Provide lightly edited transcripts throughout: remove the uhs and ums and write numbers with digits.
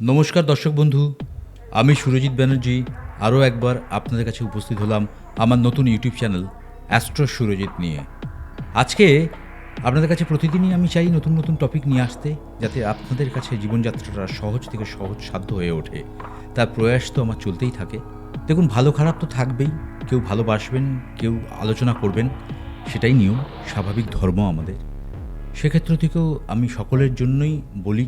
নমস্কার দর্শক বন্ধু, আমি সুরজিৎ ব্যানার্জি আরও একবার আপনাদের কাছে উপস্থিত হলাম আমার নতুন ইউটিউব চ্যানেল অ্যাস্ট্রো সুরজিৎ নিয়ে। আজকে আপনাদের কাছে প্রতিদিনই আমি চাই নতুন নতুন টপিক নিয়ে আসতে, যাতে আপনাদের কাছে জীবনযাত্রাটা সহজ থেকে সহজ সাধ্য হয়ে ওঠে। তার প্রয়াস তো আমার চলতেই থাকে। দেখুন, ভালো খারাপ তো থাকবেই, কেউ ভালোবাসবেন, কেউ আলোচনা করবেন, সেটাই নিয়ম, স্বাভাবিক ধর্ম আমাদের। সেক্ষেত্র থেকেও আমি সকলের জন্যই বলি,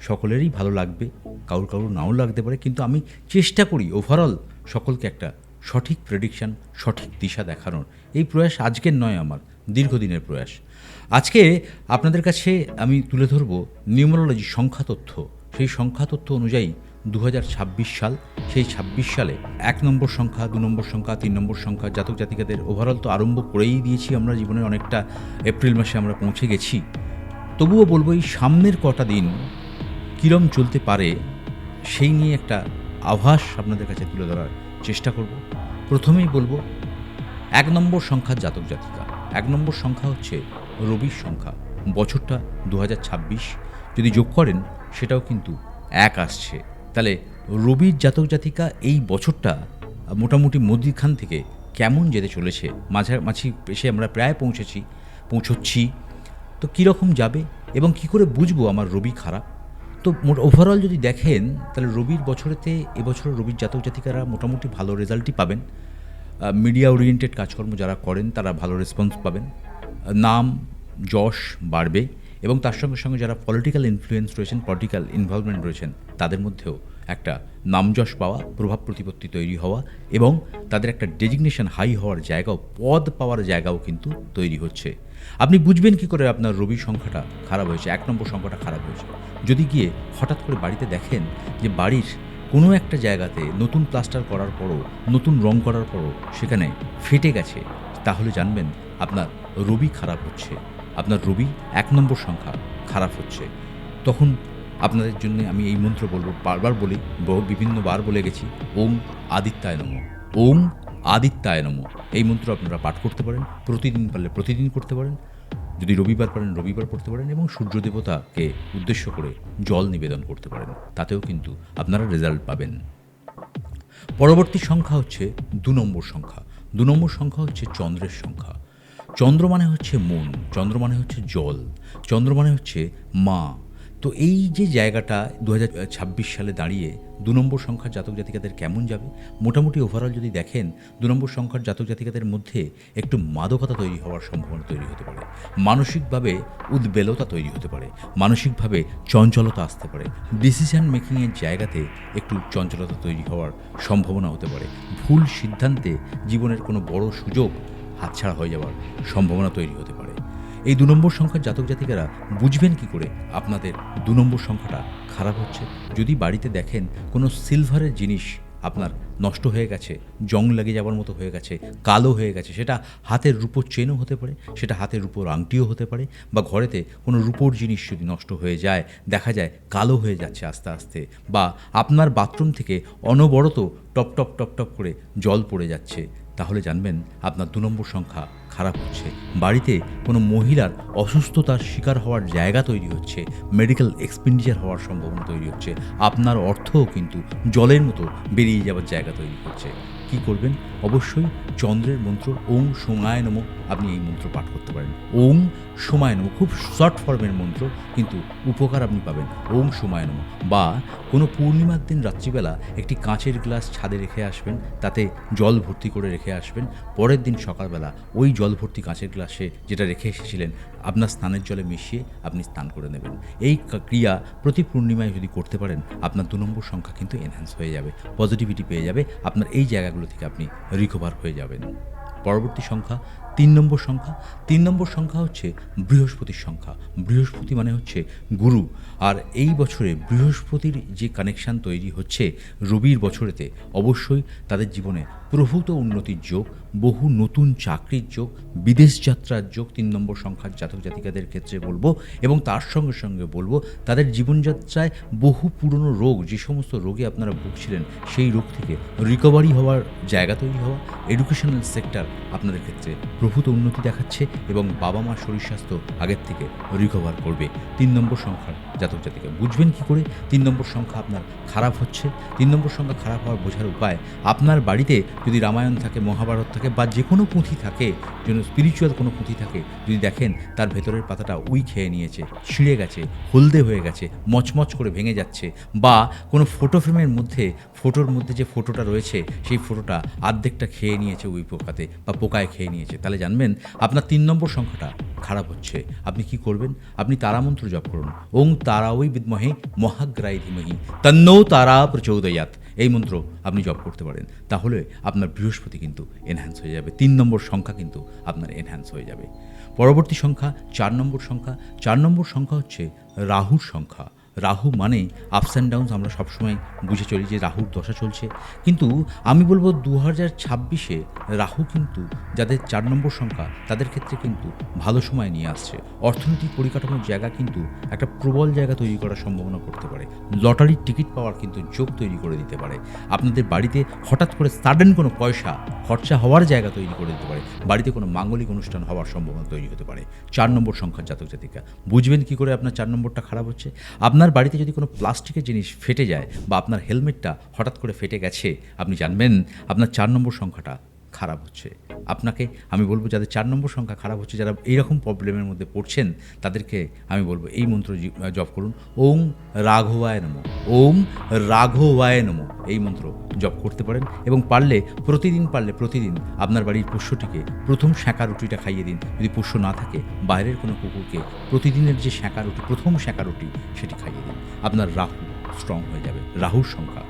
সকলেরই ভালো লাগবে, কারোর কারোর নাও লাগতে পারে, কিন্তু আমি চেষ্টা করি ওভারঅল সকলকে একটা সঠিক প্রেডিকশান, সঠিক দিশা দেখানোর। এই প্রয়াস আজকের নয়, আমার দীর্ঘদিনের প্রয়াস। আজকে আপনাদের কাছে আমি তুলে ধরব নিউমারোলজি, সংখ্যা তথ্য। সেই সংখ্যা তথ্য অনুযায়ী 2026 সাল, সেই 26 সালে 1 নম্বর সংখ্যা, 2 নম্বর সংখ্যা, 3 নম্বর সংখ্যা জাতক জাতিকাদের ওভারঅল তো আরম্ভ করেই দিয়েছি আমরা জীবনের অনেকটা। এপ্রিল মাসে আমরা পৌঁছে গেছি। তবুও বলবো এই সামনের কটা দিন কীরম চলতে পারে সেই নিয়ে একটা আভাস আপনাদের কাছে তুলে ধরার চেষ্টা করব। প্রথমেই বলবো 1 নম্বর সংখ্যার জাতক জাতিকা। 1 নম্বর সংখ্যা হচ্ছে রবির সংখ্যা। বছরটা 2026, যদি যোগ করেন সেটাও কিন্তু 1 আসছে। তাহলে রবির জাতক জাতিকা এই বছরটা মোটামুটি মধ্যখান থেকে কেমন যেতে চলেছে, মাঝামাঝি এসে আমরা প্রায় পৌঁছচ্ছি। তো কীরকম যাবে এবং কি করে বুঝবো আমার রবি খারাপ? তো ওভারঅল যদি দেখেন, তাহলে রবির বছরেতে এবছর রবির জাতক জাতিকারা মোটামুটি ভালো রেজাল্টই পাবেন। মিডিয়া ওরিয়েন্টেড কাজকর্ম যারা করেন তারা ভালো রেসপন্স পাবেন, নাম যশ বাড়বে, এবং তার সঙ্গে সঙ্গে যারা পলিটিক্যাল ইনফ্লুয়েন্স রয়েছেন, পলিটিক্যাল ইনভলভমেন্ট রয়েছেন, তাদের মধ্যেও একটা নামযশ পাওয়া, প্রভাব প্রতিপত্তি তৈরি হওয়া, এবং তাদের একটা ডেজিগনেশন হাই হওয়ার জায়গাও, পদ পাওয়ার জায়গাও কিন্তু তৈরি হচ্ছে। আপনি বুঝবেন কি করে আপনার রবি সংখ্যাটা খারাপ হয়েছে, 1 নম্বর সংখ্যাটা খারাপ হয়েছে? যদি গিয়ে হঠাৎ করে বাড়িতে দেখেন যে বাড়ির কোনো একটা জায়গাতে নতুন প্লাস্টার করার পরও, নতুন রং করার পরও সেখানে ফেটে গেছে, তাহলে জানবেন আপনার রবি খারাপ হচ্ছে, আপনার রবি 1 নম্বর সংখ্যা খারাপ হচ্ছে। তখন আপনাদের জন্য আমি এই মন্ত্র বলবো, বারবার বলি, বিভিন্নবার বলে গেছি, ওম আদিত্যায় নমঃ, ওম আদিত্যায় নমঃ। এই মন্ত্র আপনারা পাঠ করতে পারেন, প্রতিদিন পারলে প্রতিদিন করতে পারেন, যদি রবিবার পারেন রবিবার পড়তে পারেন, এবং সূর্য দেবতাকে উদ্দেশ্য করে জল নিবেদন করতে পারেন, তাতেও কিন্তু আপনারা রেজাল্ট পাবেন। পরবর্তী সংখ্যা হচ্ছে 2 নম্বর সংখ্যা। 2 নম্বর সংখ্যা হচ্ছে চন্দ্রের সংখ্যা। চন্দ্র মানে হচ্ছে মন, চন্দ্র মানে হচ্ছে জল, চন্দ্র মানে হচ্ছে মা। তো এই যে জায়গাটা 2026 সালে দাঁড়িয়ে 2 নম্বর সংখ্যার জাতক জাতিকাদের কেমন যাবে, মোটামুটি ওভারঅল যদি দেখেন, 2 নম্বর সংখ্যার জাতক জাতিকাদের মধ্যে একটু মাদকতা তৈরি হওয়ার সম্ভাবনা তৈরি হতে পারে, মানসিকভাবে উদ্বেলতা তৈরি হতে পারে, মানসিকভাবে চঞ্চলতা আসতে পারে, ডিসিশন মেকিংয়ের জায়গাতে একটু চঞ্চলতা তৈরি হওয়ার সম্ভাবনা হতে পারে, ভুল সিদ্ধান্তে জীবনের কোনো বড় সুযোগ হাতছাড়া হয়ে যাওয়ার সম্ভাবনা তৈরি হতে পারে। এই 2 নম্বর সংখ্যার জাতক জাতিকারা বুঝবেন কি করে আপনাদের 2 নম্বর সংখ্যাটা খারাপ হচ্ছে? যদি বাড়িতে দেখেন কোনো সিলভারের জিনিস আপনার নষ্ট হয়ে গেছে, জং লেগে যাওয়ার মতো হয়ে গেছে, কালো হয়ে গেছে, সেটা হাতের রূপোর চেনও হতে পারে, সেটা হাতের রূপোর আংটিও হতে পারে, বা ঘরেতে কোনো রূপোর জিনিস যদি নষ্ট হয়ে যায়, দেখা যায় কালো হয়ে যাচ্ছে আস্তে আস্তে, বা আপনার বাথরুম থেকে অনবরত টপ টপ টপ টপ করে জল পড়ে যাচ্ছে, তাহলে জানবেন আপনার 2 নম্বর সংখ্যা খারাপ হচ্ছে। বাড়িতে কোনো মহিলার অসুস্থতার শিকার হওয়ার জায়গা তৈরি হচ্ছে, মেডিকেল এক্সপেন্ডিচার হওয়ার সম্ভাবনা তৈরি হচ্ছে, আপনার অর্থও কিন্তু জলের মতো বেরিয়ে যাওয়ার জায়গা তৈরি হচ্ছে। কি করবেন? অবশ্যই চন্দ্রের মন্ত্র ওং সোমায় নমঃ, আপনি এই মন্ত্র পাঠ করতে পারেন। ওং সোমায় নমঃ, খুব শর্ট ফর্মের মন্ত্র, কিন্তু উপকার আপনি পাবেন। ওং সোমায় নমঃ। বা কোনো পূর্ণিমার দিন রাত্রিবেলা একটি কাঁচের গ্লাস ছাদে রেখে আসবেন, তাতে জল ভর্তি করে রেখে আসবেন। পরের দিন সকালবেলা ওই জল ভর্তি কাঁচের গ্লাসে যেটা রেখে এসেছিলেন, আপনার স্নানের জলে মিশিয়ে আপনি স্নান করে নেবেন। এই ক্রিয়া প্রতি পূর্ণিমায় যদি করতে পারেন, আপনার 2 নম্বর সংখ্যা কিন্তু এনহ্যান্স হয়ে যাবে, পজিটিভিটি পেয়ে যাবে, আপনার এই জায়গাগুলো থেকে আপনি রিকভার হয়ে যাবেন। পরবর্তী সংখ্যা 3 নম্বর সংখ্যা। 3 নম্বর সংখ্যা হচ্ছে বৃহস্পতির সংখ্যা। বৃহস্পতি মানে হচ্ছে গুরু, আর এই বছরে বৃহস্পতির যে কানেকশান তৈরি হচ্ছে রবির বছরেতে, অবশ্যই তাদের জীবনে প্রভূত উন্নতির যোগ, বহু নতুন চাকরির যোগ, বিদেশ যাত্রার যোগ 3 নম্বর সংখ্যার জাতক জাতিকাদের ক্ষেত্রে বলবো। এবং তার সঙ্গে সঙ্গে বলবো, তাদের জীবনযাত্রায় বহু পুরনো রোগ, যে সমস্ত রোগে আপনারা ভুগছিলেন, সেই রোগ থেকে রিকভারি হওয়ার জায়গা তৈরি হওয়া, এডুকেশনাল সেক্টর আপনাদের ক্ষেত্রে প্রভূত উন্নতি দেখাচ্ছে এবং বাবা মার শরীর স্বাস্থ্য আগের থেকে রিকভার করবে। 3 নম্বর সংখ্যার জাতক জাতিকা বুঝবেন কী করে 3 নম্বর সংখ্যা আপনার খারাপ হচ্ছে? 3 নম্বর সংখ্যা খারাপ হওয়ার বোঝার উপায়, আপনার বাড়িতে যদি রামায়ণ থাকে, মহাভারত থাকে বা যে কোনো পুঁথি থাকে, যেন স্পিরিচুয়াল কোনো পুঁথি থাকে, যদি দেখেন তার ভেতরের পাতাটা উই খেয়ে নিয়েছে, ছিঁড়ে গেছে, হলদে হয়ে গেছে, মচমচ করে ভেঙে যাচ্ছে, বা কোনো ফটো ফ্রেমের মধ্যে ফটোর মধ্যে যে ফটোটা রয়েছে সেই ফটোটা অর্ধেকটা খেয়ে নিয়েছে উই পোকাতে বা পোকায় খেয়ে নিয়েছে, তাহলে জানবেন আপনার 3 নম্বর সংখ্যাটা খারাপ হচ্ছে। আপনি কি করবেন? আপনি তারামন্ত্র জপ করুন। ওং তারাওই বিদ্মহে মহাগ্রাই ধীমহি তন্নো তারা প্রচোদয়াৎ, এই মন্ত্র আপনি জপ করতে পারেন। তাহলে আপনার বৃহস্পতি কিন্তু এনহ্যান্স হয়ে যাবে, 3 নম্বর সংখ্যা কিন্তু আপনার এনহ্যান্স হয়ে যাবে। পরবর্তী সংখ্যা 4 নম্বর সংখ্যা। 4 নম্বর সংখ্যা হচ্ছে রাহুর সংখ্যা। রাহু মানে আপস অ্যান্ড ডাউনস, আমরা সবসময় বুঝে চলি যে রাহুর দশা চলছে, কিন্তু আমি বলবো 2026-এ রাহু কিন্তু যাদের 4 নম্বর সংখ্যা তাদের ক্ষেত্রে কিন্তু ভালো সময় নিয়ে আসছে। অর্থনৈতিক পরিকাঠামোর জায়গা কিন্তু একটা প্রবল জায়গা তৈরি করার সম্ভাবনা করতে পারে। লটারির টিকিট পাওয়ার কিন্তু যোগ তৈরি করে দিতে পারে। আপনাদের বাড়িতে হঠাৎ করে সাডেন কোনো পয়সা খরচা হওয়ার জায়গা তৈরি করে দিতে পারে। বাড়িতে কোনো মাঙ্গলিক অনুষ্ঠান হওয়ার সম্ভাবনা তৈরি হতে পারে। 4 নম্বর সংখ্যার জাতক জাতিকা বুঝবেন কী করে আপনার 4 নম্বরটা খারাপ হচ্ছে? আপনার বাড়িতে যদি কোনো প্লাস্টিকের জিনিস ফেটে যায় বা আপনার হেলমেটটা হঠাৎ করে ফেটে গেছে, আপনি জানবেন আপনার 4 নম্বর সংখ্যাটা খারাপ হচ্ছে। আপনাকে আমি বলবো যাদের 4 নম্বর সংখ্যা খারাপ হচ্ছে, যারা এইরকম প্রবলেমের মধ্যে পড়ছেন, তাদেরকে আমি বলবো এই মন্ত্র জপ করুন। ওং রাঘবায় নমঃ, ওং রাঘবায় নমঃ, এই মন্ত্র জপ করতে পারেন এবং প্রতিদিন আপনার বাড়ির পোষ্যটিকে প্রথম শাঁকা রুটিটা খাইয়ে দিন। যদি পোষ্য না থাকে, বাইরের কোনো কুকুরকে প্রতিদিনের যে প্রথম শাঁকা রুটি সেটি খাইয়ে দিন। আপনার রাহু স্ট্রং হয়ে যাবে। রাহুর সংখ্যা।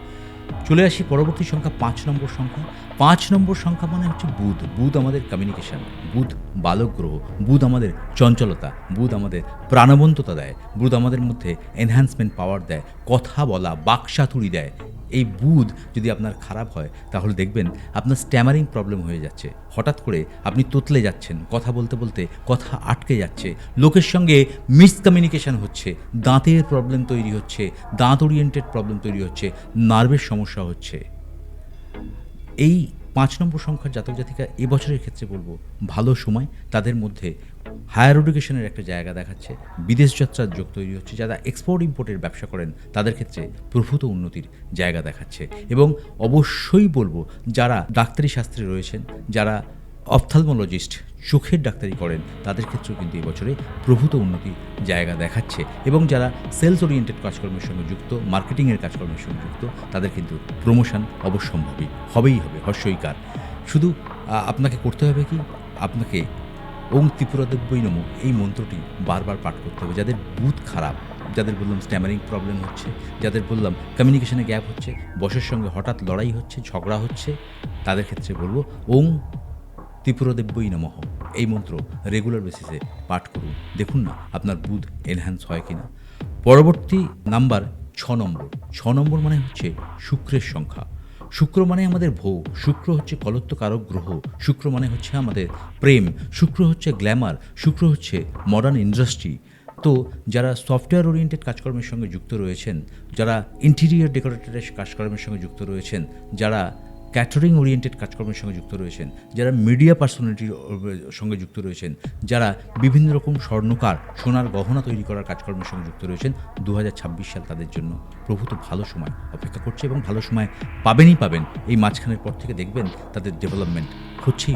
চলে আসি পরবর্তী সংখ্যা 5 নম্বর সংখ্যা। 5 নম্বর সংখ্যা মানে হচ্ছে বুধ। বুধ আমাদের কমিউনিকেশন, বুধ বালক গ্রহ, বুধ আমাদের চঞ্চলতা, বুধ আমাদের প্রাণবন্ততা দেয়, বুধ আমাদের মধ্যে এনহ্যান্সমেন্ট পাওয়ার দেয়, কথা বলা, বাকচাতুরি দেয়। এই বুধ যদি আপনার খারাপ হয় তাহলে দেখবেন আপনার স্ট্যামারিং প্রবলেম হয়ে যাচ্ছে। হঠাৎ করে আপনি তোতলে যাচ্ছেন, কথা বলতে বলতে কথা আটকে যাচ্ছে, লোকের সঙ্গে মিসকমিউনিকেশন হচ্ছে, দাঁতের প্রবলেম তৈরি হচ্ছে, দাঁত ওরিয়েন্টেড প্রবলেম তৈরি হচ্ছে, নার্ভের সমস্যা হচ্ছে। এই 5 নম্বর সংখ্যার জাতক জাতিকা এবছরের ক্ষেত্রে বলবো ভালো সময়, তাদের মধ্যে হায়ার এডুকেশনের একটা জায়গা দেখাচ্ছে, বিদেশ যাত্রার যোগ তৈরি হচ্ছে, যারা এক্সপোর্ট ইম্পোর্টের ব্যবসা করেন তাদের ক্ষেত্রে প্রভূত উন্নতির জায়গা দেখাচ্ছে। এবং অবশ্যই বলবো যারা ডাক্তারি শাস্ত্রে রয়েছেন, যারা অপথ্যালমোলজিস্ট চোখের ডাক্তারি করেন, তাদের ক্ষেত্রেও কিন্তু এবছরে প্রভূত উন্নতির জায়গা দেখাচ্ছে। এবং যারা সেলস ওরিয়েন্টেড কাজকর্মের সঙ্গে যুক্ত, মার্কেটিংয়ের কাজকর্মের সঙ্গে যুক্ত, তাদের কিন্তু প্রমোশন অবশ্যম্ভাবী হবেই হবে, হর্ষইকার। শুধু আপনাকে করতে হবে কি, আপনাকে ওং ত্রিপুরাদেব্যই নমঃ এই মন্ত্রটি বারবার পাঠ করতে হবে। যাদের বুধ খারাপ, যাদের বললাম স্ট্যামারিং প্রবলেম হচ্ছে, যাদের বললাম কমিউনিকেশনে গ্যাপ হচ্ছে, বসের সঙ্গে হঠাৎ লড়াই হচ্ছে, ঝগড়া হচ্ছে, তাদের ক্ষেত্রে বলবো ওং ত্রিপুরাদেব্যই নমঃ এই মন্ত্র রেগুলার বেসিসে পাঠ করুন। দেখুন না আপনার বুধ এনহ্যান্স হয় কিনা। পরবর্তী নাম্বার 6 নম্বর। 6 নম্বর মানে হচ্ছে শুক্রের সংখ্যা। শুক্র মানে আমাদের ভোগ, শুক্র হচ্ছে কলত্বকারক গ্রহ, শুক্র মানে হচ্ছে আমাদের প্রেম, শুক্র হচ্ছে গ্ল্যামার, শুক্র হচ্ছে মডার্ন ইন্ডাস্ট্রি। তো যারা সফটওয়্যার ওরিয়েন্টেড কাজকর্মের সঙ্গে যুক্ত রয়েছেন, যারা ইন্টেরিয়র ডেকোরেটরের কাজকর্মের সঙ্গে যুক্ত রয়েছেন, যারা ক্যাটারিং ওরিয়েন্টেড কাজকর্মের সঙ্গে যুক্ত রয়েছেন, যারা মিডিয়া পার্সোনালিটির সঙ্গে যুক্ত রয়েছেন, যারা বিভিন্ন রকম স্বর্ণকার, সোনার গহনা তৈরি করার কাজকর্মের সঙ্গে যুক্ত রয়েছেন, 2026 সাল তাদের জন্য প্রভূত ভালো সময় অপেক্ষা করছে এবং ভালো সময় পাবেন। এই মাঝখানের পর থেকে দেখবেন তাদের ডেভেলপমেন্ট হচ্ছে।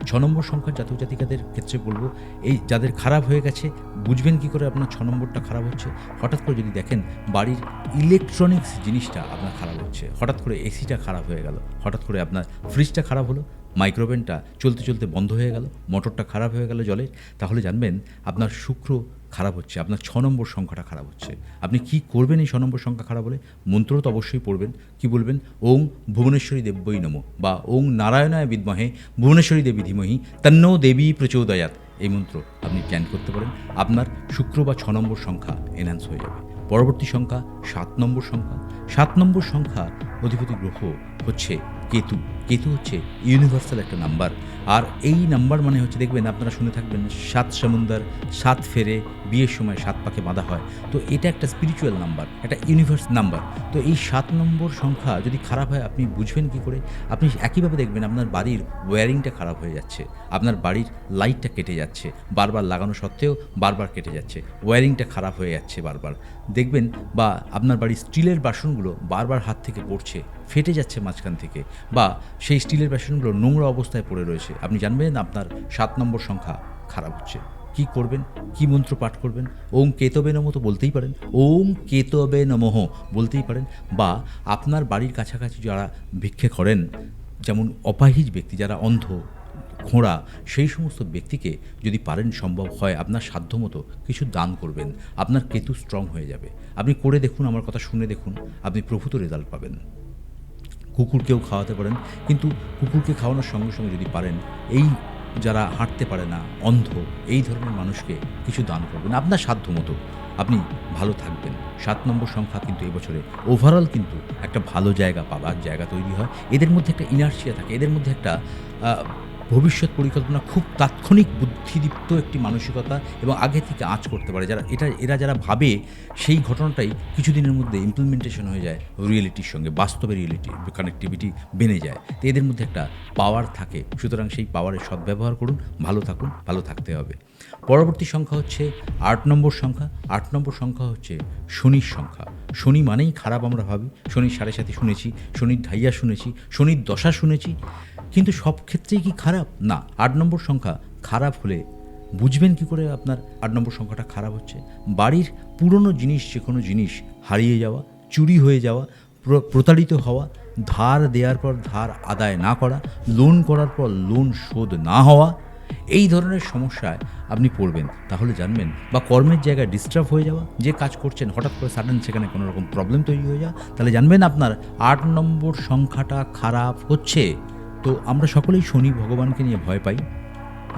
6 নম্বর সংখ্যার জাতক জাতিকাদের ক্ষেত্রে বলবো, এই যাদের খারাপ হয়ে গেছে, বুঝবেন কি করে আপনার 6 নম্বরটা খারাপ হচ্ছে? হঠাৎ করে যদি দেখেন বাড়ির ইলেকট্রনিক্স জিনিসটা আপনার খারাপ হচ্ছে, হঠাৎ করে এসিটা খারাপ হয়ে গেল, হঠাৎ করে আপনার ফ্রিজটা খারাপ হলো, মাইক্রোওভেনটা চলতে বন্ধ হয়ে গেল, মোটরটা খারাপ হয়ে গেল জলের, তাহলে জানবেন আপনার শুক্র খারাপ হচ্ছে, আপনার 6 নম্বর সংখ্যাটা খারাপ হচ্ছে। আপনি কি করবেন এই 6 নম্বর সংখ্যা খারাপ হলে? মন্ত্র তো অবশ্যই পড়বেন। কি বলবেন? ওং ভুবনেশ্বরী দেব্যই নমঃ বা ওং নারায়ণায় বিদ্মহে ভুবনেশ্বরী দেবী ধীমহি তন্নো দেবী প্রচোদয়াৎ এই মন্ত্র আপনি চ্যান্ট করতে পারেন। আপনার শুক্র বা 6 নম্বর সংখ্যা এনহ্যান্স হয়ে যাবে। পরবর্তী সংখ্যা 7 নম্বর সংখ্যা। 7 নম্বর সংখ্যা অধিপতি গ্রহ হচ্ছে কেতু। কেতু হচ্ছে ইউনিভার্সাল একটা নাম্বার। আর এই নাম্বার মানে হচ্ছে, দেখবেন আপনারা শুনে থাকবেন ৭ সমুন্দর ৭ ফেরে, বিয়ের সময় ৭ পাকে বাঁধা হয়। তো এটা একটা স্পিরিচুয়াল নাম্বার, একটা ইউনিভার্স নাম্বার। তো এই ৭ নম্বর সংখ্যা যদি খারাপ হয় আপনি বুঝবেন কী করে? আপনি একইভাবে দেখবেন আপনার বাড়ির ওয়্যারিংটা খারাপ হয়ে যাচ্ছে, আপনার বাড়ির লাইটটা কেটে যাচ্ছে, বারবার লাগানো সত্ত্বেও বারবার কেটে যাচ্ছে, ওয়্যারিংটা খারাপ হয়ে যাচ্ছে বারবার। দেখবেন বা আপনার বাড়ির স্টিলের বাসনগুলো বারবার হাত থেকে পড়ছে, ফেটে যাচ্ছে মাঝখান থেকে, বা সেই স্টিলের বাসনগুলো নোংরা অবস্থায় পড়ে রয়েছে। আপনি জানবেন আপনার ৭ নম্বর সংখ্যা খারাপ হচ্ছে। কি করবেন? কি মন্ত্র পাঠ করবেন? ওং কেতবে নমঃ তো বলতেই পারেন, ওং কেতবে নমঃ বলতেই পারেন। বা আপনার বাড়ির কাছাকাছি যারা ভিক্ষে করেন, যেমন অপাহিজ ব্যক্তি, যারা অন্ধ, খোঁড়া, সেই সমস্ত ব্যক্তিকে যদি পারেন, সম্ভব হয়, আপনার সাধ্যমতো কিছু দান করবেন। আপনার কেতু স্ট্রং হয়ে যাবে। আপনি করে দেখুন, আমার কথা শুনে দেখুন, আপনি প্রভূত রেজাল্ট পাবেন। কুকুরকেও খাওয়াতে পারেন, কিন্তু কুকুরকে খাওয়ানোর সঙ্গে সঙ্গে যদি পারেন, এই যারা হাঁটতে পারে না, অন্ধ, এই ধরনের মানুষকে কিছু দান করবেন আপনার সাধ্যমতো। আপনি ভালো থাকবেন। ৭ নম্বর সংখ্যা কিন্তু এবছরে ওভারঅল কিন্তু একটা ভালো জায়গা পাবার জায়গা তৈরি হয়। এদের মধ্যে একটা ইনার্শিয়া থাকে, এদের মধ্যে একটা ভবিষ্যৎ পরিকল্পনা, খুব তাৎক্ষণিক বুদ্ধিদীপ্ত একটি মানসিকতা, এবং আগে থেকে আঁচ করতে পারে। এরা যারা ভাবে, সেই ঘটনাটাই কিছুদিনের মধ্যে ইমপ্লিমেন্টেশন হয়ে যায় রিয়েলিটির সঙ্গে, বাস্তবে রিয়েলিটি কানেক্টিভিটি বেড়ে যায়। তো এদের মধ্যে একটা পাওয়ার থাকে। সুতরাং সেই পাওয়ারের সদ্ব্যবহার করুন, ভালো থাকুন, ভালো থাকতে হবে। পরবর্তী সংখ্যা হচ্ছে ৮ নম্বর সংখ্যা। ৮ নম্বর সংখ্যা হচ্ছে শনির সংখ্যা। শনি মানেই খারাপ আমরা ভাবি। শনির ৭.৫ শুনেছি, শনির ঢাইয়া শুনেছি, শনির দশা শুনেছি, কিন্তু সব ক্ষেত্রেই কি খারাপ? না। ৮ নম্বর সংখ্যা খারাপ হলে বুঝবেন কী করে আপনার ৮ নম্বর সংখ্যাটা খারাপ হচ্ছে? বাড়ির পুরনো জিনিস, যে কোনো জিনিস হারিয়ে যাওয়া, চুরি হয়ে যাওয়া, প্রতারিত হওয়া, ধার দেওয়ার পর ধার আদায় না করা, লোন করার পর লোন শোধ না হওয়া, এই ধরনের সমস্যায় আপনি পড়বেন। তাহলে জানবেন, বা কর্মের জায়গায় ডিস্টার্ব হয়ে যাওয়া, যে কাজ করছেন হঠাৎ করে সাডেন সেখানে কোনো রকম প্রবলেম তৈরি হয়ে যাওয়া, তাহলে জানবেন আপনার ৮ নম্বর সংখ্যাটা খারাপ হচ্ছে। তো আমরা সকলেই শনি ভগবানকে নিয়ে ভয় পাই।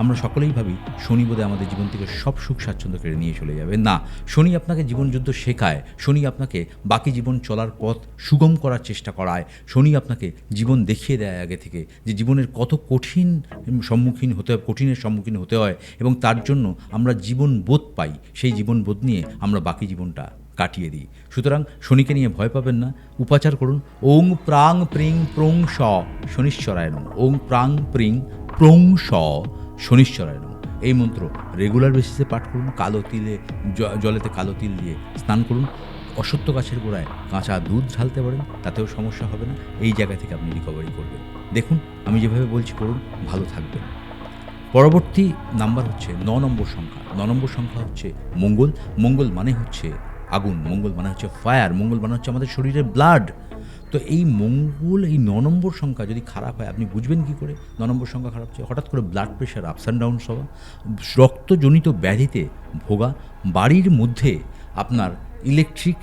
আমরা সকলেই ভাবি শনি বোধহয় আমাদের জীবন থেকে সব সুখ স্বাচ্ছন্দ্য কেড়ে নিয়ে চলে যাবে। না, শনি আপনাকে জীবনযুদ্ধ শেখায়। শনি আপনাকে বাকি জীবন চলার পথ সুগম করার চেষ্টা করায়। শনি আপনাকে জীবন দেখিয়ে দেয় আগে থেকে, যে জীবনের কত কঠিনের সম্মুখীন হতে হয়, এবং তার জন্য আমরা জীবনবোধ পাই। সেই জীবনবোধ নিয়ে আমরা বাকি জীবনটা কাটিয়ে দিই। সুতরাং শনিকে নিয়ে ভয় পাবেন না। উপাচার করুন ওং প্রাং প্রিং প্রং স শনিশ্বরায় নমঃ। ওং প্রাং প্রিং প্রং স শনিশ্বরায় নমঃ। এই মন্ত্র রেগুলার বেসিসে পাঠ করুন। কালো তিলে, জলেতে কালো তিল দিয়ে স্নান করুন। অশ্বত্থ গাছের গোড়ায় কাঁচা দুধ ঢালতে পারেন, তাতেও সমস্যা হবে না। এই জায়গা থেকে আপনি রিকভারি করবেন। দেখুন, আমি যেভাবে বলছি করুন, ভালো থাকবেন। পরবর্তী নাম্বার হচ্ছে ৯ নম্বর সংখ্যা। ৯ নম্বর সংখ্যা হচ্ছে মঙ্গল। মঙ্গল মানে হচ্ছে আগুন, মঙ্গল মানে হচ্ছে ফায়ার, মঙ্গল মানে হচ্ছে আমাদের শরীরের ব্লাড। তো এই মঙ্গল, এই ৯ নম্বর সংখ্যা যদি খারাপ হয়, আপনি বুঝবেন কী করে ৯ নম্বর সংখ্যা খারাপ হচ্ছে? হঠাৎ করে blood pressure ups and downs হওয়া, রক্তজনিত ব্যাধিতে ভোগা, বাড়ির মধ্যে আপনার ইলেকট্রিক,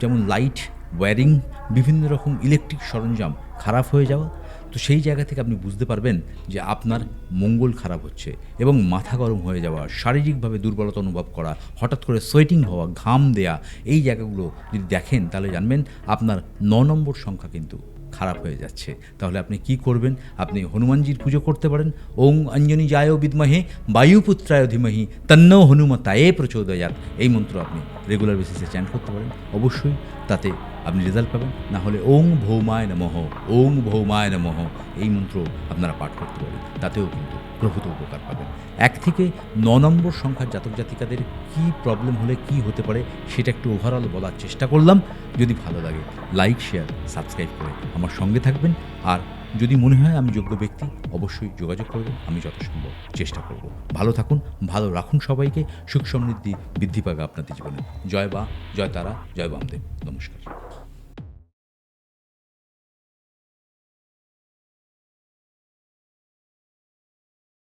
যেমন লাইট, ওয়্যারিং, বিভিন্ন রকম ইলেকট্রিক সরঞ্জাম খারাপ হয়ে যাওয়া। তো সেই জায়গা থেকে আপনি বুঝতে পারবেন যে আপনার মঙ্গল খারাপ হচ্ছে। এবং মাথা গরম হয়ে যাওয়া, শারীরিকভাবে দুর্বলতা অনুভব করা, হঠাৎ করে সোয়েটিং হওয়া, ঘাম দেয়া, এই জায়গাগুলো যদি দেখেন, তাহলে জানবেন আপনার ৯ নম্বর সংখ্যা কিন্তু খারাপ হয়ে যাচ্ছে। তাহলে আপনি কি করবেন? আপনি হনুমানজির পুজো করতে পারেন। ওং অঞ্জনি জায় বিদ্মহে বায়ুপুত্রায় ধীমহি তন্নো হনুমতায়ে প্রচোদয়াৎ। এই মন্ত্র আপনি রেগুলার বেসিসে চ্যান্ট করতে পারেন। অবশ্যই তাতে আপনি রেজাল্ট পাবেন। না হলে ওং ভৌমায় নমঃ, ওং ভৌমায় নমঃ, এই মন্ত্র আপনারা পাঠ করতে পারেন। তাতেও কিন্তু প্রভূত উপকার পাবেন। ১ থেকে ৯ নম্বর সংখ্যার জাতক জাতিকাদের কী প্রবলেম হলে কী হতে পারে, সেটা একটু ওভারঅল বলার চেষ্টা করলাম। যদি ভালো লাগে, লাইক, শেয়ার, সাবস্ক্রাইব করে আমার সঙ্গে থাকবেন। আর যদি মনে হয় আমি যোগ্য ব্যক্তি, অবশ্যই যোগাযোগ করবেন। আমি যথাসম্ভব চেষ্টা করব। ভালো থাকুন, ভালো রাখুন সবাইকে। সুখ সমৃদ্ধি বৃদ্ধি পাবে আপনাদের জীবনে। জয় বা, জয় তারা, জয় বামদেব। নমস্কার।